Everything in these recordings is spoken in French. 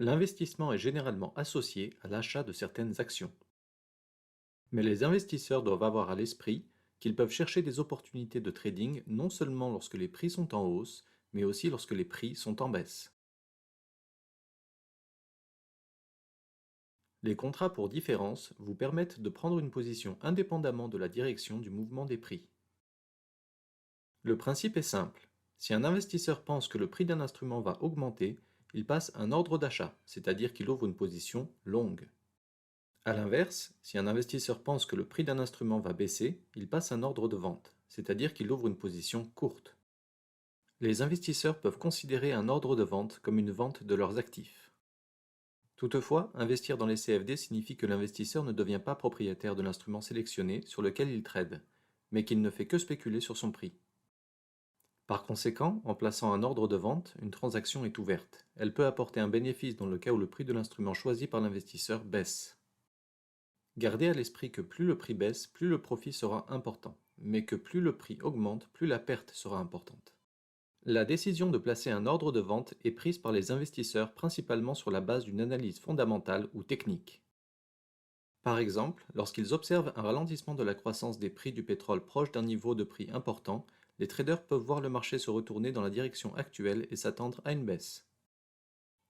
L'investissement est généralement associé à l'achat de certaines actions. Mais les investisseurs doivent avoir à l'esprit qu'ils peuvent chercher des opportunités de trading non seulement lorsque les prix sont en hausse, mais aussi lorsque les prix sont en baisse. Les contrats pour différence vous permettent de prendre une position indépendamment de la direction du mouvement des prix. Le principe est simple. Si un investisseur pense que le prix d'un instrument va augmenter, il passe un ordre d'achat, c'est-à-dire qu'il ouvre une position longue. A l'inverse, si un investisseur pense que le prix d'un instrument va baisser, il passe un ordre de vente, c'est-à-dire qu'il ouvre une position courte. Les investisseurs peuvent considérer un ordre de vente comme une vente de leurs actifs. Toutefois, investir dans les CFD signifie que l'investisseur ne devient pas propriétaire de l'instrument sélectionné sur lequel il trade, mais qu'il ne fait que spéculer sur son prix. Par conséquent, en plaçant un ordre de vente, une transaction est ouverte. Elle peut apporter un bénéfice dans le cas où le prix de l'instrument choisi par l'investisseur baisse. Gardez à l'esprit que plus le prix baisse, plus le profit sera important, mais que plus le prix augmente, plus la perte sera importante. La décision de placer un ordre de vente est prise par les investisseurs principalement sur la base d'une analyse fondamentale ou technique. Par exemple, lorsqu'ils observent un ralentissement de la croissance des prix du pétrole proche d'un niveau de prix important, les traders peuvent voir le marché se retourner dans la direction actuelle et s'attendre à une baisse.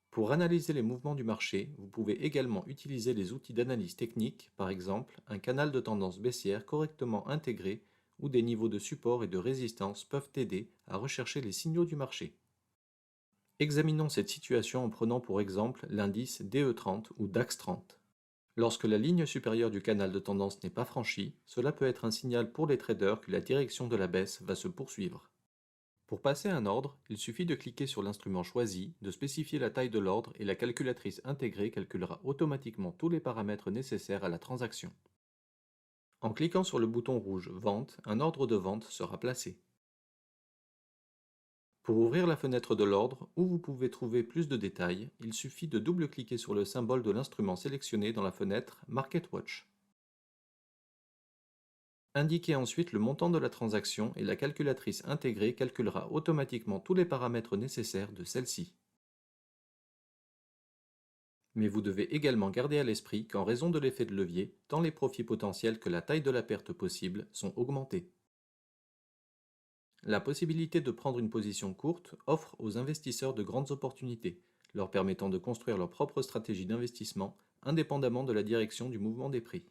Pour analyser les mouvements du marché, vous pouvez également utiliser les outils d'analyse technique, par exemple un canal de tendance baissière correctement intégré ou des niveaux de support et de résistance peuvent aider à rechercher les signaux du marché. Examinons cette situation en prenant pour exemple l'indice DE30 ou DAX 30. Lorsque la ligne supérieure du canal de tendance n'est pas franchie, cela peut être un signal pour les traders que la direction de la baisse va se poursuivre. Pour passer un ordre, il suffit de cliquer sur l'instrument choisi, de spécifier la taille de l'ordre et la calculatrice intégrée calculera automatiquement tous les paramètres nécessaires à la transaction. En cliquant sur le bouton rouge Vente, un ordre de vente sera placé. Pour ouvrir la fenêtre de l'ordre, où vous pouvez trouver plus de détails, il suffit de double-cliquer sur le symbole de l'instrument sélectionné dans la fenêtre Market Watch. Indiquez ensuite le montant de la transaction et la calculatrice intégrée calculera automatiquement tous les paramètres nécessaires de celle-ci. Mais vous devez également garder à l'esprit qu'en raison de l'effet de levier, tant les profits potentiels que la taille de la perte possible sont augmentés. La possibilité de prendre une position courte offre aux investisseurs de grandes opportunités, leur permettant de construire leur propre stratégie d'investissement indépendamment de la direction du mouvement des prix.